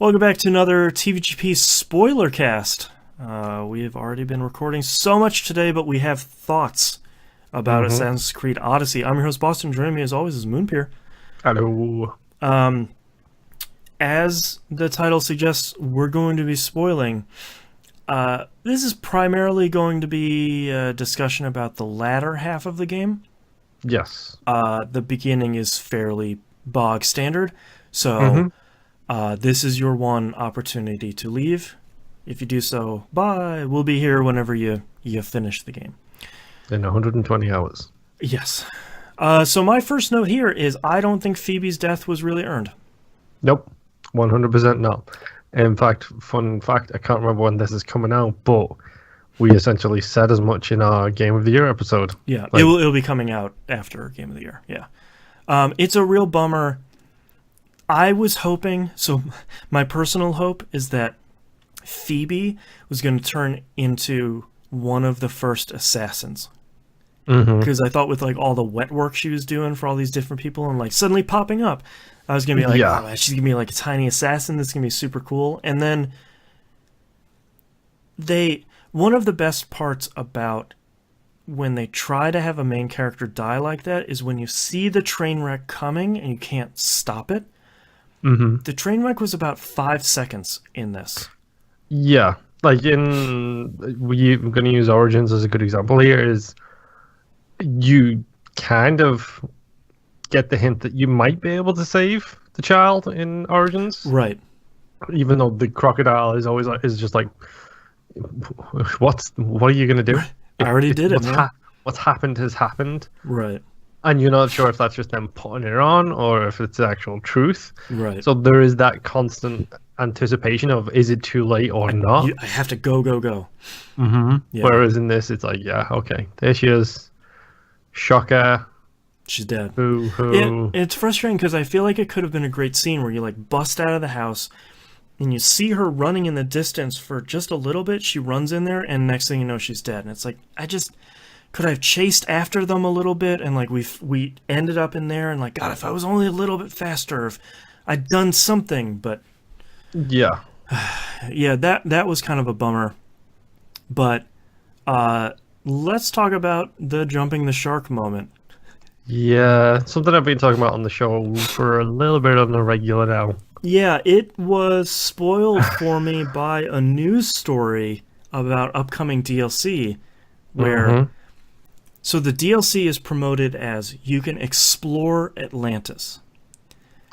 Welcome back to another TVGP Spoilercast. We have already been recording so much today, but we have thoughts about Assassin's Creed Odyssey. I'm your host, Boston. Joining me, as always, is Moonpier. Hello. As the title suggests, we're going to be spoiling. This is primarily going to be a discussion about the latter half of the game. Yes. The beginning is fairly bog standard, so... this is your one opportunity to leave. If you do so, bye. We'll be here whenever you finish the game. In 120 hours. Yes. So my first note here is I don't think Phoebe's death was really earned. Nope. 100% no. In fact, fun fact, I can't remember when this is coming out, but we essentially said as much in our Game of the Year episode. Yeah, it'll be coming out after Game of the Year, yeah. It's a real bummer. I was hoping, so my personal hope is that Phoebe was going to turn into one of the first assassins. Because I thought with like all the wet work she was doing for all these different people and like suddenly popping up, I was going to be like, oh, she's going to be like a tiny assassin. This is going to be super cool. And then one of the best parts about when they try to have a main character die like that is when you see the train wreck coming and you can't stop it. The train wreck was about 5 seconds in this. Yeah, like we're going to use Origins as a good example here, is you kind of get the hint that you might be able to save the child in Origins. Right. Even though the crocodile is always is just like, what are you going to do? I already did it, man. What's happened has happened. Right. And you're not sure if that's just them putting it on or if it's the actual truth. Right. So there is that constant anticipation of, is it too late or not? I have to go. Yeah. Whereas in this, it's like, yeah, okay, there she is. Shocker. She's dead. Boo-hoo. It's frustrating because I feel like it could have been a great scene where you like bust out of the house and you see her running in the distance for just a little bit. She runs in there and next thing you know, she's dead. And it's like, could I have chased after them a little bit and like we ended up in there and like, God, if I was only a little bit faster, if I'd done something, but yeah. Yeah, that was kind of a bummer. But let's talk about the jumping the shark moment. Yeah, something I've been talking about on the show for a little bit on the regular now. Yeah, it was spoiled for me by a news story about upcoming DLC where so the DLC is promoted as you can explore Atlantis.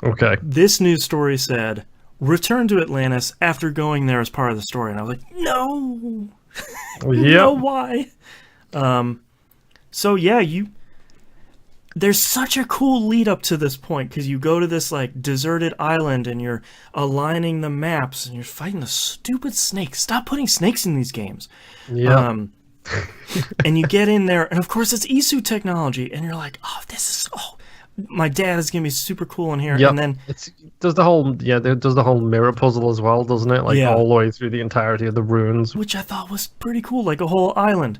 Okay. This news story said, return to Atlantis after going there as part of the story. And I was like, no! No, why? So yeah, there's such a cool lead up to this point because you go to this like deserted island and you're aligning the maps and you're fighting the stupid snakes. Stop putting snakes in these games. Yeah. And you get in there, and of course it's Isu technology, and you're like, my dad is gonna be super cool in here. Yep. And then it does the whole mirror puzzle as well, doesn't it? Like all the way through the entirety of the ruins, which I thought was pretty cool, like a whole island.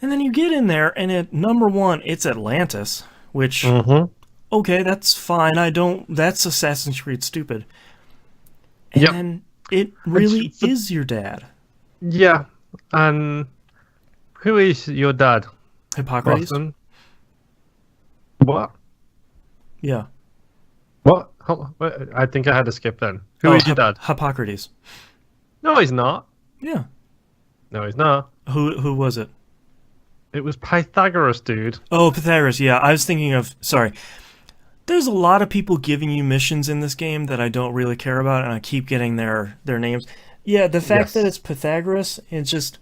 And then you get in there, and number one, it's Atlantis, which okay, that's fine. That's Assassin's Creed stupid. And it really is your dad. Yeah, and who is your dad? Hippocrates. Boston? What? Yeah. What? I think I had to skip then. Who is your dad? Hippocrates. No, he's not. Yeah. No, he's not. Who was it? It was Pythagoras, dude. Oh, Pythagoras, yeah. I was thinking of... Sorry. There's a lot of people giving you missions in this game that I don't really care about, and I keep getting their names. Yeah, the fact that it's Pythagoras, it's just...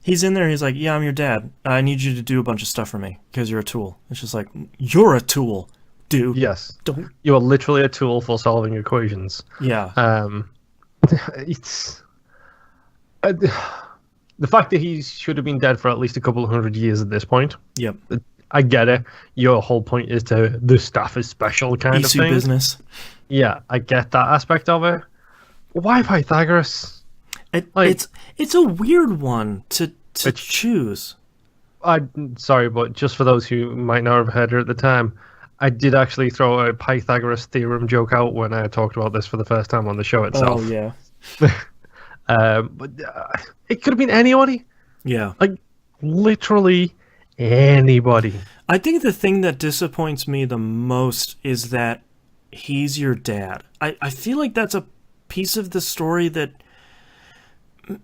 He's in there, he's like, yeah, I'm your dad. I need you to do a bunch of stuff for me, because you're a tool. It's just like, you're a tool, dude. Yes. Don't... You are literally a tool for solving equations. Yeah. It's... the fact that he should have been dead for at least a couple of 100 years at this point. Yep. I get it. Your whole point is to the stuff is special kind of thing. business. Yeah, I get that aspect of it. Why Pythagoras? It's a weird one to choose. I'm sorry, but just for those who might not have heard her at the time, I did actually throw a Pythagoras theorem joke out when I talked about this for the first time on the show Oh itself. yeah, But it could have been anybody. yeah. Like, literally anybody. I think the thing that disappoints me the most is that he's your dad. I feel like that's a piece of the story that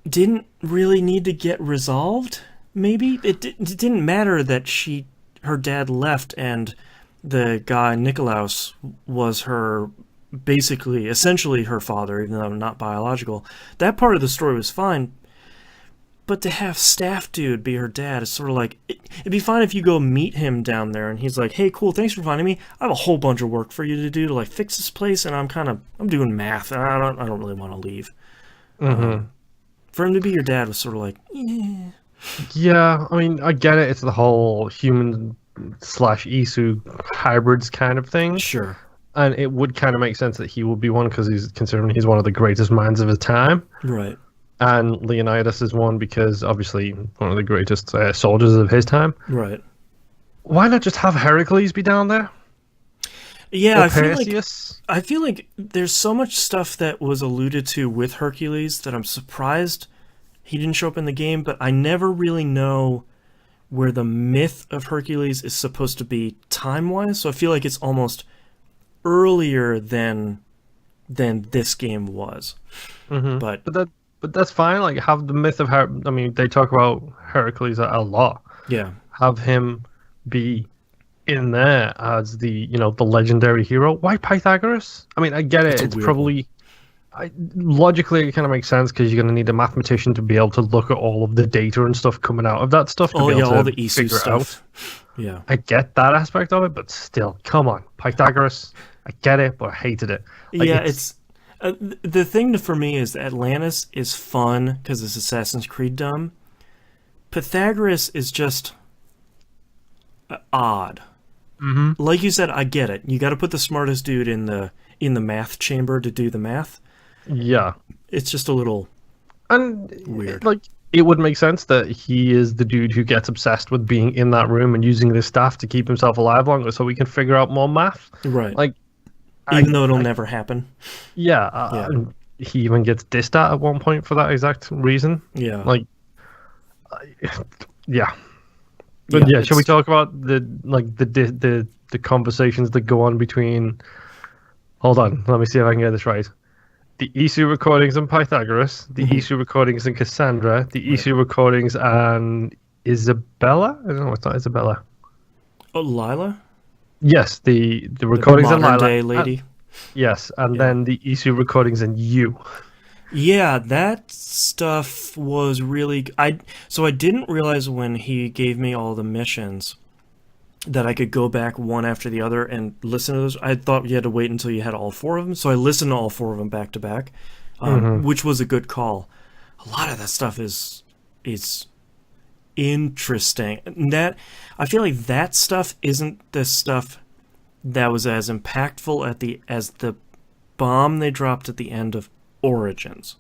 didn't really need to get resolved. Maybe it didn't matter that her dad left and the guy Nikolaus was her basically essentially her father, even though not biological. That part of the story was fine. But to have Staff Dude be her dad is sort of like it'd be fine if you go meet him down there and he's like, "Hey, cool, thanks for finding me. I have a whole bunch of work for you to do to like fix this place, and I'm doing math, and I don't really want to leave." For him to be your dad was sort of like, yeah, Yeah, I mean, I get it. It's the whole human slash Isu hybrids kind of thing. sure, And it would kind of make sense that he would be one because he's one of the greatest minds of his time. right, And Leonidas is one because obviously one of the greatest soldiers of his time. right. Why not just have Heracles be down there? Yeah, Or Perseus? I feel like there's so much stuff that was alluded to with Hercules that I'm surprised he didn't show up in the game, but I never really know where the myth of Hercules is supposed to be time-wise, so I feel like it's almost earlier than this game was. But But that's fine. Like, have the myth of I mean, they talk about Heracles a lot. yeah, Have him be in there as the the legendary hero. Why Pythagoras? I mean, I get it. It's a It's weird probably logically it kind of makes sense because you're going to need a mathematician to be able to look at all of the data and stuff coming out of that stuff to be able to all the Isu figure it out. stuff. Yeah. I get that aspect of it, but still, come on, Pythagoras. I get it, but I hated it. Like, Yeah, it's the thing for me is Atlantis is fun because it's Assassin's Creed dumb. Pythagoras is just odd. Like you said, I get it. You got to put the smartest dude in the math chamber to do the math. yeah. It's just a little And weird. like it would make sense that he is the dude who gets obsessed with being in that room and using this staff to keep himself alive longer so we can figure out more math. Right. Like, Even though it'll never happen. yeah, and he even gets dissed at one point for that exact reason. Yeah. Like, yeah. But yeah, shall we it's- talk about the conversations that go on between? Hold on, let me see if I can get this right. The Isu recordings and Pythagoras, the Isu recordings and Cassandra, the Isu recordings and Isabella. I don't know, it's not Isabella. Oh, Lila? Yes, the recordings and modern Lila. day lady. Yes, and then the Isu recordings and you. Yeah, that stuff was really. So I didn't realize when he gave me all the missions that I could go back one after the other and listen to those. I thought you had to wait until you had all four of them, so I listened to all four of them back to back, which was a good call. A lot of that stuff is interesting. That I feel like that stuff isn't the stuff that was as impactful as the bomb they dropped at the end of Origins.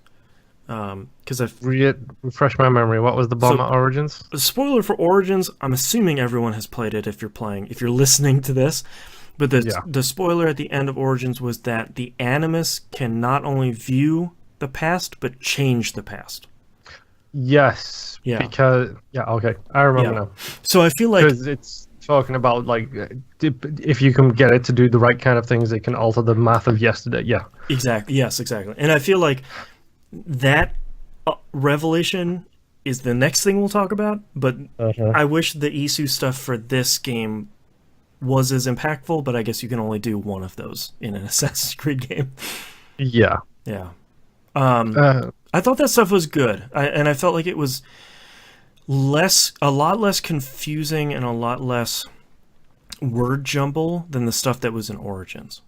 Because Refresh my memory. What was the bomb So- at Origins? spoiler for Origins, I'm assuming everyone has played it if you're listening to this. But the spoiler at the end of Origins was that the Animus can not only view the past but change the past. Yes. Yeah. Because okay, I remember now. So I feel like Because it's talking about like if you can get it to do the right kind of things, it can alter the math of yesterday. Yeah. exactly, yes, exactly. And I feel like that revelation is the next thing we'll talk about, but I wish the Isu stuff for this game was as impactful, but I guess you can only do one of those in an Assassin's Creed game. Yeah. Yeah. Uh, I thought that stuff was good, and I felt like it was a lot less confusing and a lot less word jumble than the stuff that was in Origins.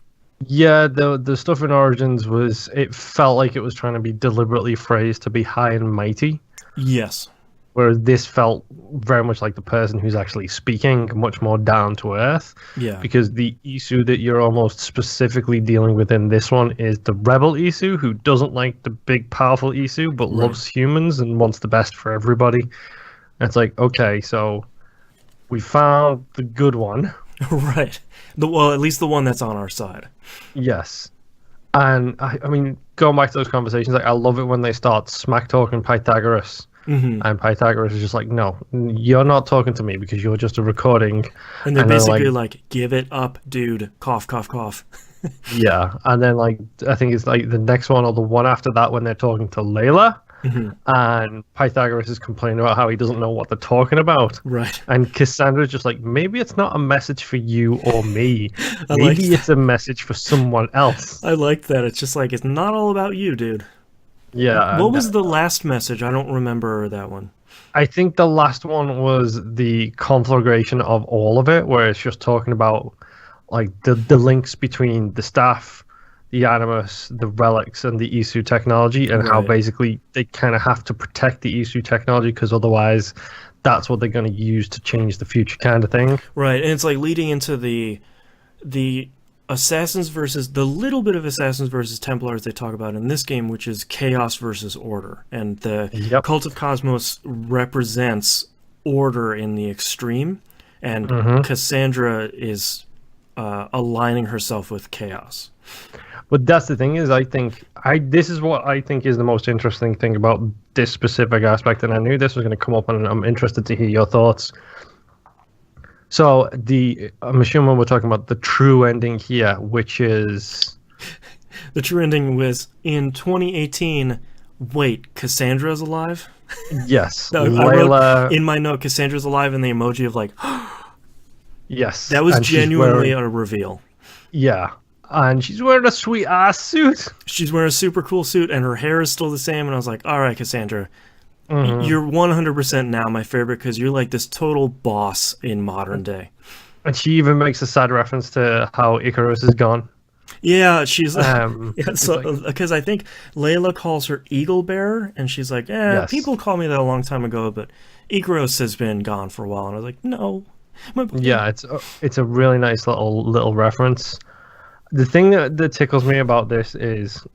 Yeah, the stuff in Origins it felt like it was trying to be deliberately phrased to be high and mighty, Yes. whereas this felt very much like the person who's actually speaking, much more down to earth. Yeah. Because the Isu that you're almost specifically dealing with in this one is the rebel Isu who doesn't like the big powerful Isu but loves humans and wants the best for everybody. And it's like, okay, so we found the good one. Right. Well, at least the one that's on our side. Yes. And I mean, going back to those conversations, like I love it when they start smack talking Pythagoras, Hmm. and Pythagoras is just like, "No, you're not talking to me because you're just a recording." And they're And they're basically like, like, give it up, dude. Cough, cough, cough. "Yeah." And then like I think it's like the next one or the one after that when they're talking to Layla, Hmm. and Pythagoras is complaining about how he doesn't know what they're talking about. Right. And Cassandra's just like, maybe it's not a message for you or me. I like Maybe it's a message for someone else. I like that. It's just like, it's not all about you, dude. Yeah. What And was the last message? I don't remember that one. I think the last one was the conflagration of all of it, where it's just talking about like the links between the staff, the Animus, the relics, and the Isu technology, and how Right. basically they kind of have to protect the Isu technology because otherwise that's what they're going to use to change the future, kind of thing. Right. And it's like leading into the assassins versus the little bit of assassins versus Templars they talk about in this game, which is chaos versus order. And the Yep. Cult of Cosmos represents order in the extreme, and Cassandra is aligning herself with chaos. But that's the thing is, I think this is what I think is the most interesting thing about this specific aspect, and I knew this was going to come up, and I'm interested to hear your thoughts. So I'm assuming we're talking about the true ending here, which is The true ending was in 2018. Wait, Cassandra's alive? yes, I wrote Layla. in my note, Cassandra's alive, and the emoji of like, Yes, that was and she's genuinely wearing, a reveal. yeah, and she's wearing a sweet ass suit. She's wearing a super cool suit, and her hair is still the same. And I was like, all right, Cassandra, you're 100% now my favorite because you're like this total boss in modern day. And she even makes a sad reference to how Icarus is gone. Yeah, she's yeah. It's So like, because I think Layla calls her Eagle Bearer, and she's like, Yes. people call me that a long time ago, but Icarus has been gone for a while. And I was like, no. yeah, it's a really nice little reference. The thing that tickles me about this is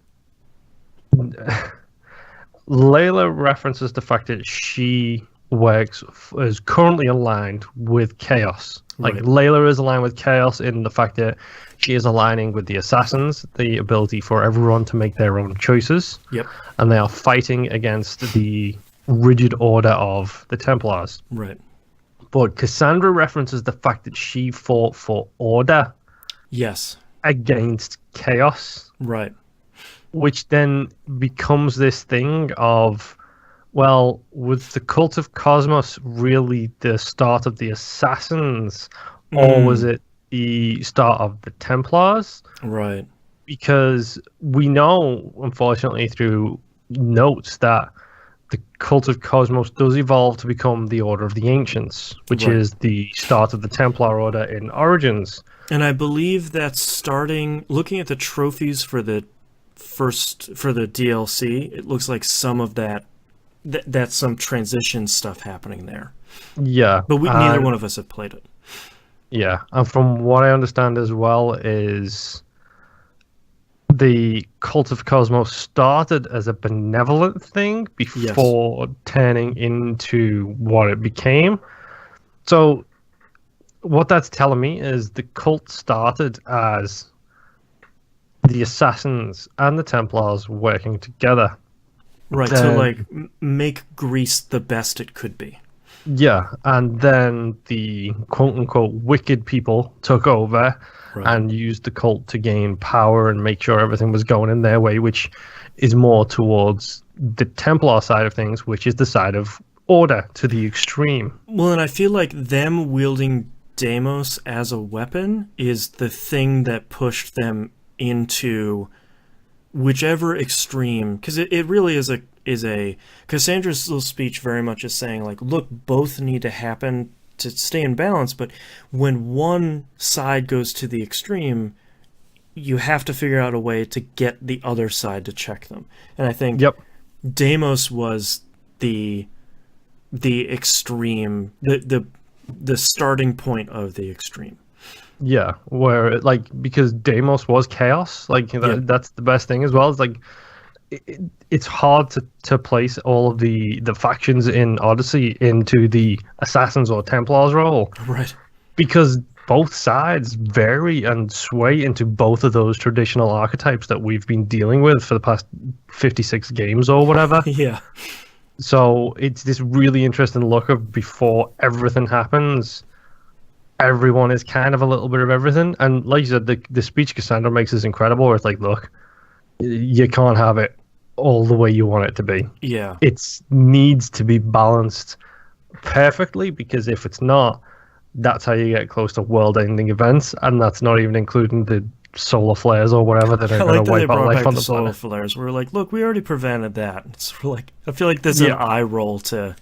Layla references the fact that she is currently aligned with chaos. Like Right. Layla is aligned with chaos in the fact that she is aligning with the assassins, the ability for everyone to make their own choices, Yep. and they are fighting against the rigid order of the Templars. Right. But Cassandra references the fact that she fought for order Yes. against chaos, Right. which then becomes this thing of, well, was the Cult of Cosmos really the start of the Assassins, or was it the start of the Templars? Right. Because we know, unfortunately, through notes that the Cult of Cosmos does evolve to become the Order of the Ancients, which Right. is the start of the Templar Order in Origins. And I believe that's starting. Looking at the trophies for the DLC, it looks like some of that's some transition stuff happening there. Yeah, But neither one of us have played it. yeah, and from what I understand as well is the Cult of Cosmos started as a benevolent thing before turning into what it became. So what that's telling me is the cult started as the Assassins and the Templars working together. Right, to Then- like make Greece the best it could be. Yeah, and then the quote-unquote wicked people took over Right. and used the cult to gain power and make sure everything was going in their way, which is more towards the Templar side of things, which is the side of order to the extreme. Well, and I feel like them wielding Deimos as a weapon is the thing that pushed them into whichever extreme, because it really is a Cassandra's little speech very much is saying like, look, both need to happen to stay in balance, but when one side goes to the extreme, you have to figure out a way to get the other side to check them. And I think Yep. Deimos was the extreme, the starting point of the extreme. Yeah, where because Deimos was chaos, that's the best thing as well. It's like it's hard to place all of the factions in Odyssey into the Assassins or Templars role Right. because both sides vary and sway into both of those traditional archetypes that we've been dealing with for the past 56 games or whatever. Yeah. So it's this really interesting look of before everything happens, everyone is kind of a little bit of everything. And like you said, the speech Cassandra makes is incredible, where it's like, look, you can't have it all the way you want it to be. Yeah. It needs to be balanced perfectly, because if it's not, that's how you get close to world-ending events, and that's not even including the solar flares or whatever that are going to wipe out life on the solar planet. flares. We're like, look, we already prevented that. It's sort of like, I feel like there's an eye roll to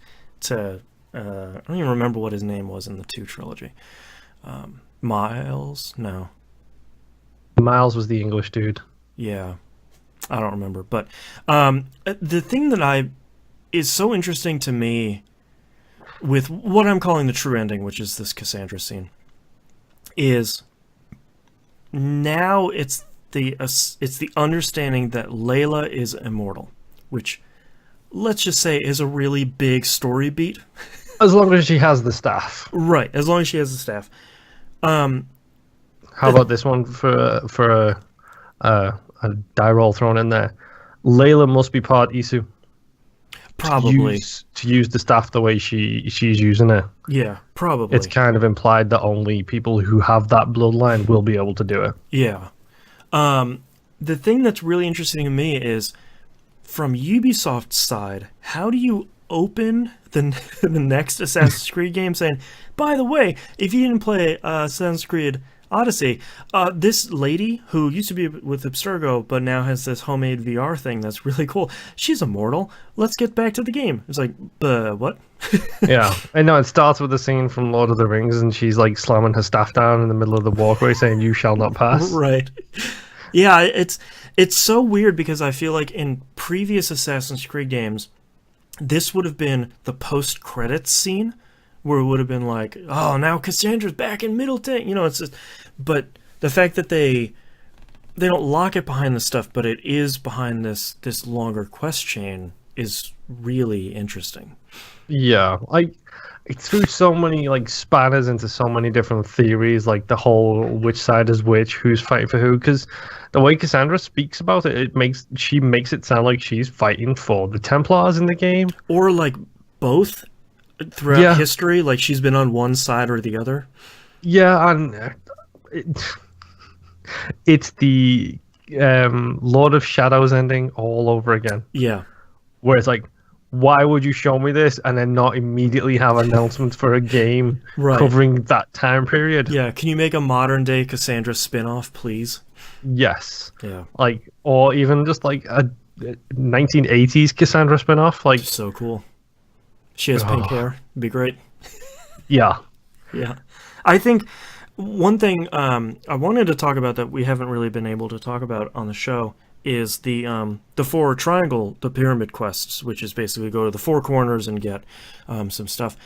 I don't even remember what his name was in the 2 trilogy. Miles? No. Miles was the English dude. Yeah. I don't remember. But the thing that is so interesting to me with what I'm calling the true ending, which is this Cassandra scene, is now it's the understanding that Layla is immortal, which, let's just say, is a really big story beat. As long as she has the staff. Right, as long as she has the staff. How about this one for a die roll thrown in there? Layla must be part Isu. Probably. To use the staff the way she's using it. Yeah, probably. It's kind of implied that only people who have that bloodline will be able to do it. Yeah. The thing that's really interesting to me is, from Ubisoft's side, how do you open the next Assassin's Creed game saying, by the way, if you didn't play Assassin's Creed Odyssey, this lady who used to be with Abstergo but now has this homemade VR thing that's really cool, she's immortal. Let's get back to the game. It's like, what? Yeah, I know. It starts with a scene from Lord of the Rings, and she's like slamming her staff down in the middle of the walkway saying, "You shall not pass." Right. Yeah, it's so weird, because I feel like in previous Assassin's Creed games, this would have been the post-credits scene, where it would have been like, oh, now Cassandra's back in Middleton. It's just, but the fact that they don't lock it behind this stuff, but it is behind this longer quest chain is really interesting. Yeah, it threw so many spanners into so many different theories, like the whole which side is which, who's fighting for who. Because the way Cassandra speaks about it, she makes it sound like she's fighting for the Templars in the game, or like both. Throughout history, like she's been on one side or the other. Yeah, and it's the Lord of Shadows ending all over again. Yeah. Where it's like, why would you show me this and then not immediately have announcements for a game covering that time period? Yeah, can you make a modern day Cassandra spin-off, please? Yes. Yeah. Or even just a 1980s Cassandra spin-off. So cool. She has pink hair. It'd be great. Yeah. Yeah. I think one thing I wanted to talk about that we haven't really been able to talk about on the show is the 4 triangle, the pyramid quests, which is basically go to the 4 corners and get some stuff.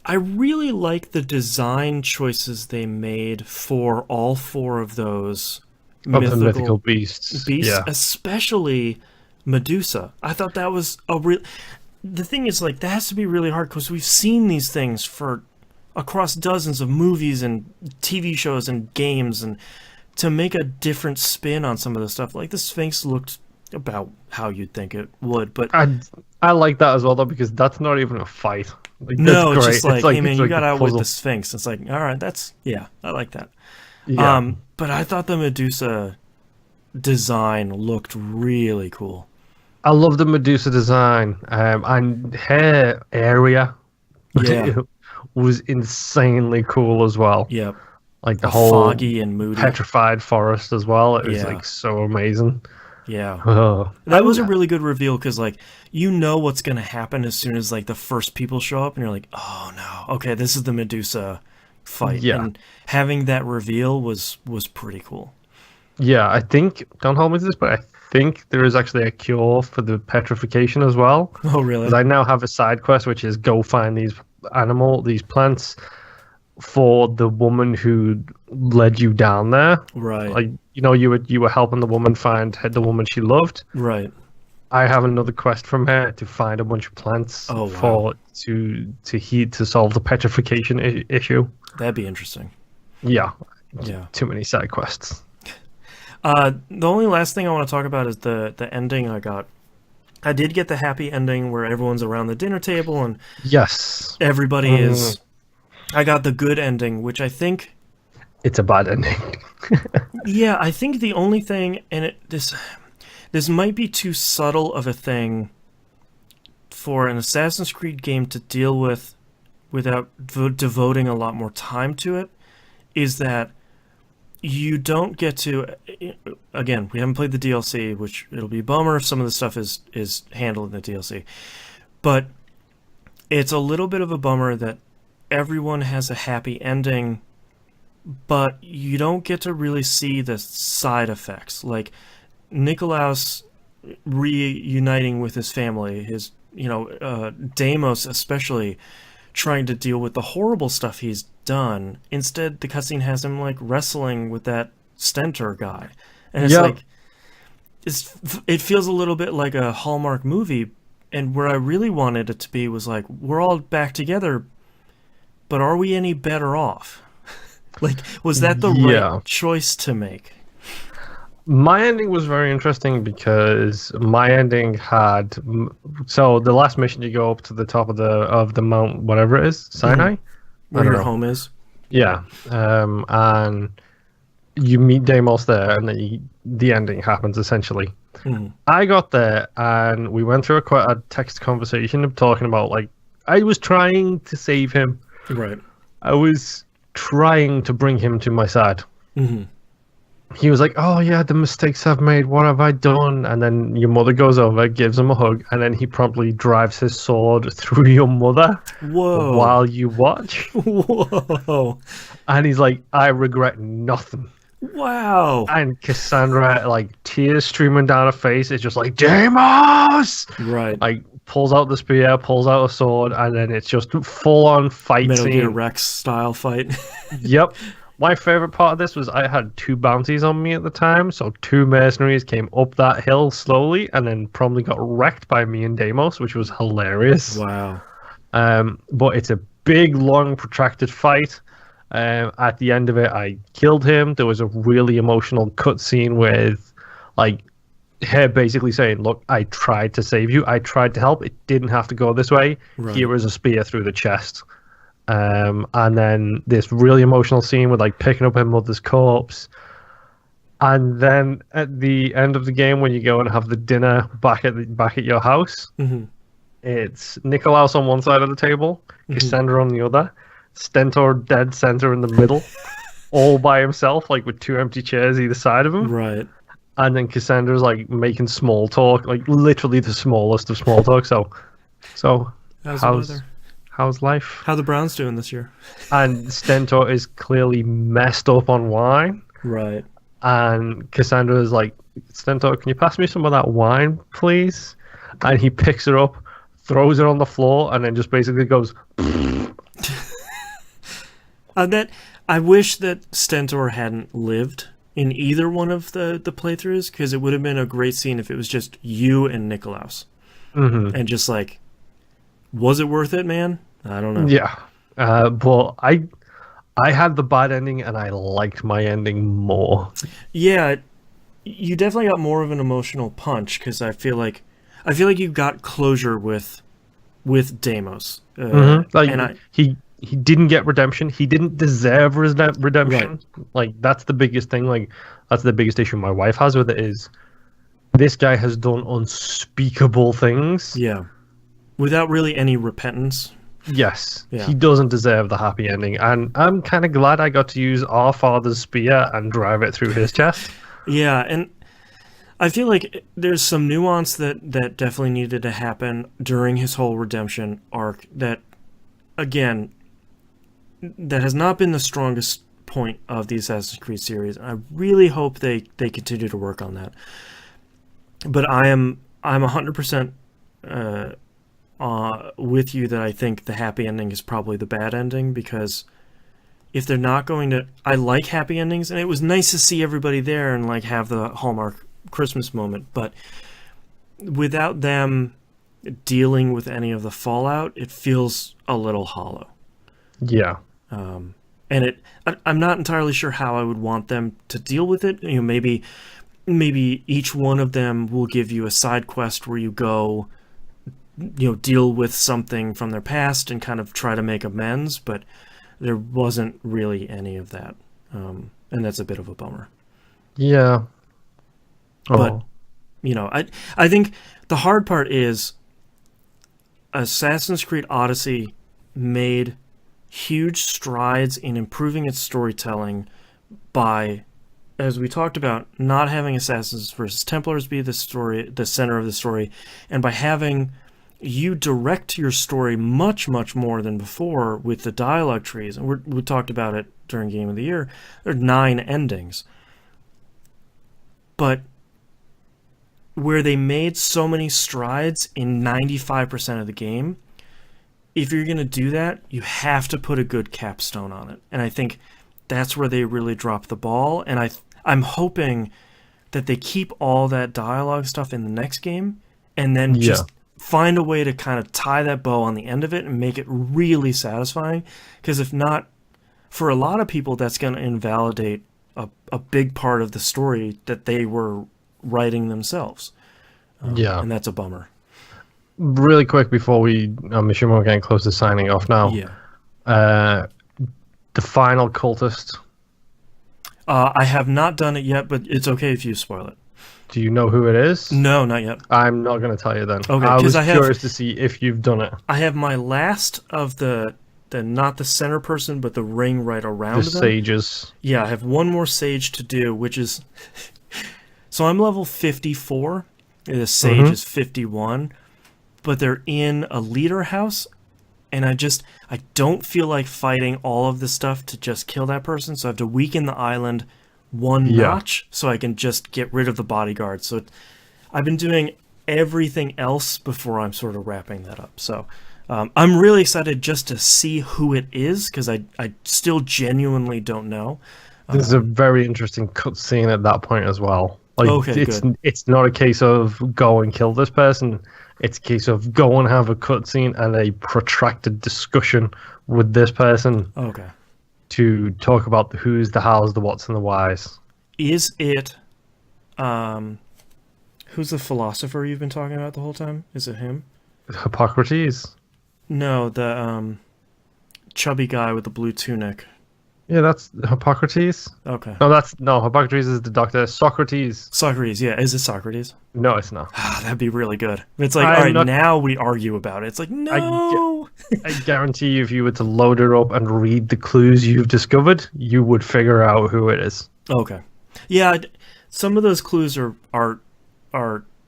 I really like the design choices they made for all 4 of those mythical beasts. Yeah. Especially Medusa. I thought that was a real... The thing is, that has to be really hard, because we've seen these things across dozens of movies and TV shows and games, and to make a different spin on some of the stuff, the Sphinx looked about how you'd think it would. But I like that as well, though, because that's not even a fight. No, it's just hey man, you got out with puzzle. the Sphinx. It's like, all right, I like that. Yeah. But I thought the Medusa design looked really cool. I love the Medusa design, and her area was insanely cool as well. Yep. The whole foggy and moody petrified forest as well. It was so amazing. Yeah. Oh. That was a really good reveal, because what's going to happen as soon as the first people show up, and you're like, oh no, okay, this is the Medusa fight. Yeah. And having that reveal was pretty cool. Yeah, I think, don't hold me to this, but I think there is actually a cure for the petrification as well. Oh, really? Because I now have a side quest, which is go find these plants for the woman who led you down there. Right. You were helping the woman find the woman she loved. Right. I have another quest from her to find a bunch of plants to solve the petrification issue. That'd be interesting. Yeah, Yeah. too many side quests. The only last thing I want to talk about is the ending I got. I did get the happy ending where everyone's around the dinner table and Yes. everybody is. I got the good ending, which I think. It's a bad ending. Yeah, I think the only thing, and this might be too subtle of a thing for an Assassin's Creed game to deal with without devoting a lot more time to it, is that you don't get to. Again, we haven't played the DLC, which it'll be a bummer if some of the stuff is handled in the DLC. But it's a little bit of a bummer that everyone has a happy ending, but you don't get to really see the side effects. Like Nikolaus reuniting with his family, his Deimos especially trying to deal with the horrible stuff he's done. Instead, the cutscene has him like wrestling with that Stentor guy, and it's like it feels a little bit like a Hallmark movie. And where I really wanted it to be was like, we're all back together, but are we any better off? Like, was that the right choice to make? My ending was very interesting because my ending had so the last mission you go up to the top of the mount, whatever it is, Sinai, where your home is. Yeah, and you meet Deimos there, and then the ending happens essentially. I got there, and we went through quite a text conversation of talking about like I was trying to save him. Right. I was trying to bring him to my side. He was like, "Oh yeah, the mistakes I've made. What have I done?" And then your mother goes over, gives him a hug, and then he promptly drives his sword through your mother. Whoa! While you watch. Whoa! And he's like, "I regret nothing." Wow! And Cassandra, like tears streaming down her face, is just like, "Deimos!" Right. Like pulls out the spear, pulls out a sword, and then it's just full on fight Metal scene. Gear Rex style fight. Yep. My favorite part of this was I had 2 bounties on me at the time, so 2 mercenaries came up that hill slowly and then promptly got wrecked by me and Deimos, which was hilarious. Wow. But it's a big, long, protracted fight. At the end of it, I killed him. There was a really emotional cutscene with, like, her basically saying, "Look, I tried to save you. I tried to help. It didn't have to go this way. Right. Here is a spear through the chest." And then this really emotional scene with like picking up her mother's corpse, and then at the end of the game when you go and have the dinner back at your house, it's Nikolaus on one side of the table, Cassandra on the other, Stentor dead center in the middle, all by himself, like with 2 empty chairs either side of him. Right. And then Cassandra's like making small talk, like literally the smallest of small talk. So how's life? How the Browns doing this year? And Stentor is clearly messed up on wine. Right. And Cassandra is like, "Stentor, can you pass me some of that wine, please?" And he picks her up, throws her on the floor, and then just basically goes. I wish that Stentor hadn't lived in either one of the playthroughs, because it would have been a great scene if it was just you and Nikolaus. And just like, was it worth it, man? I don't know. Yeah. But I had the bad ending, and I liked my ending more. Yeah, you definitely got more of an emotional punch, because I feel like you got closure with Deimos. Like he didn't get redemption. He didn't deserve redemption. Right. Like that's the biggest thing. Like that's the biggest issue my wife has with it is this guy has done unspeakable things. Yeah. Without really any repentance. Yes. Yeah. He doesn't deserve the happy ending. And I'm kind of glad I got to use our father's spear and drive it through his chest. Yeah, and I feel like there's some nuance that definitely needed to happen during his whole redemption arc that, again, that has not been the strongest point of the Assassin's Creed series. I really hope they continue to work on that. But I'm 100% with you that I think the happy ending is probably the bad ending, because if they're not going to... I like happy endings, and it was nice to see everybody there and like have the Hallmark Christmas moment, but without them dealing with any of the fallout, it feels a little hollow. Yeah. And I'm not entirely sure how I would want them to deal with it. You know, maybe each one of them will give you a side quest where you go, you know, deal with something from their past and kind of try to make amends, but there wasn't really any of that. And that's a bit of a bummer. Yeah. But, you know, I think the hard part is Assassin's Creed Odyssey made huge strides in improving its storytelling by, as we talked about, not having Assassins versus Templars be the center of the story, and by having you direct your story much, much more than before with the dialogue trees. And we talked about it during Game of the Year. There are 9 endings. But where they made so many strides in 95% of the game, if you're going to do that, you have to put a good capstone on it. And I think that's where they really dropped the ball. And I'm hoping that they keep all that dialogue stuff in the next game and then just find a way to kind of tie that bow on the end of it and make it really satisfying. Because if not, for a lot of people, that's going to invalidate a big part of the story that they were writing themselves. And that's a bummer. Really quick before I'm assuming we're getting close to signing off now. Yeah. The final cultist. I have not done it yet, but it's okay if you spoil it. Do you know who it is? No, not yet. I'm not going to tell you then. Okay, I was curious to see if you've done it. I have my last of the not the center person, but the ring right around the them. sages. Yeah, I have one more sage to do, which is... So I'm level 54. The sage is 51. But they're in a leader house, and I don't feel like fighting all of the stuff to just kill that person, so I have to weaken the island one notch so I can just get rid of the bodyguard. So I've been doing everything else before I'm sort of wrapping that up. So I'm really excited just to see who it is, because I still genuinely don't know. There's a very interesting cutscene at that point as well. Like, it's not a case of go and kill this person. It's a case of go and have a cutscene and a protracted discussion with this person. Okay. To talk about the who's, the hows, the what's, and the whys. Is it... who's the philosopher you've been talking about the whole time? Is it him? Hippocrates? No, the chubby guy with the blue tunic. Yeah, that's Hippocrates. Okay. No, Hippocrates is the doctor. Socrates. Socrates, yeah. Is it Socrates? No, it's not. That'd be really good. It's like, all right, now we argue about it. It's like, no! I guarantee you, if you were to load it up and read the clues you've discovered, you would figure out who it is. Okay. Yeah, some of those clues are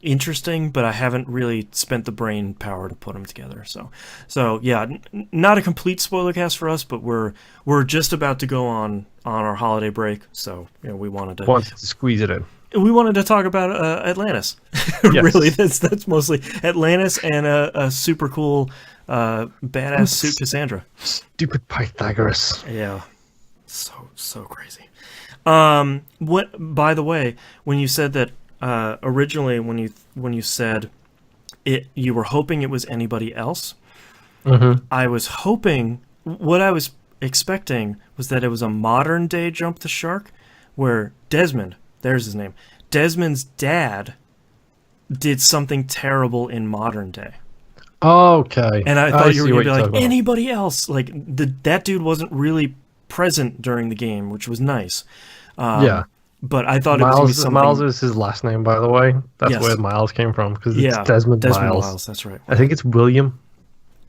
interesting, but I haven't really spent the brain power to put them together. So yeah, not a complete spoiler cast for us, but we're just about to go on our holiday break, so you know, we wanted to squeeze it in. We wanted to talk about Atlantis. Yes. Really, that's mostly Atlantis and a super cool badass suit Cassandra. Stupid Pythagoras. Yeah, so crazy. What? By the way, when you said that. Originally, when you said it, you were hoping it was anybody else. I was hoping, what I was expecting was that it was a modern day Jump the Shark, where Desmond, there's his name, Desmond's dad did something terrible in modern day. Okay. And I thought you were going to be like, anybody else. Like, that dude wasn't really present during the game, which was nice. Yeah. But I thought it was going to be something... Miles is his last name, by the way. That's where Miles came from, because it's Desmond Miles. That's right. I think it's William.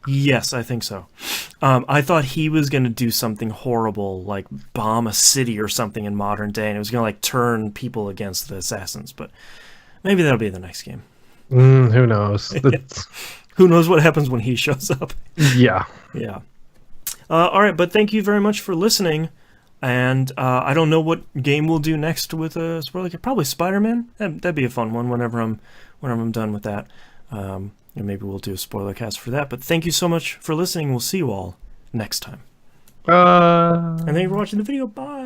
Yes, I think so. I thought he was going to do something horrible, like bomb a city or something in modern day, and it was going to like turn people against the assassins. But maybe that'll be the next game. Who knows? Who knows what happens when he shows up? Yeah. Yeah. All right, but thank you very much for listening. And I don't know what game we'll do next with probably Spider-Man. That'd be a fun one whenever I'm done with that. And maybe we'll do a spoiler cast for that. But thank you so much for listening. We'll see you all next time. And thank you for watching the video. Bye.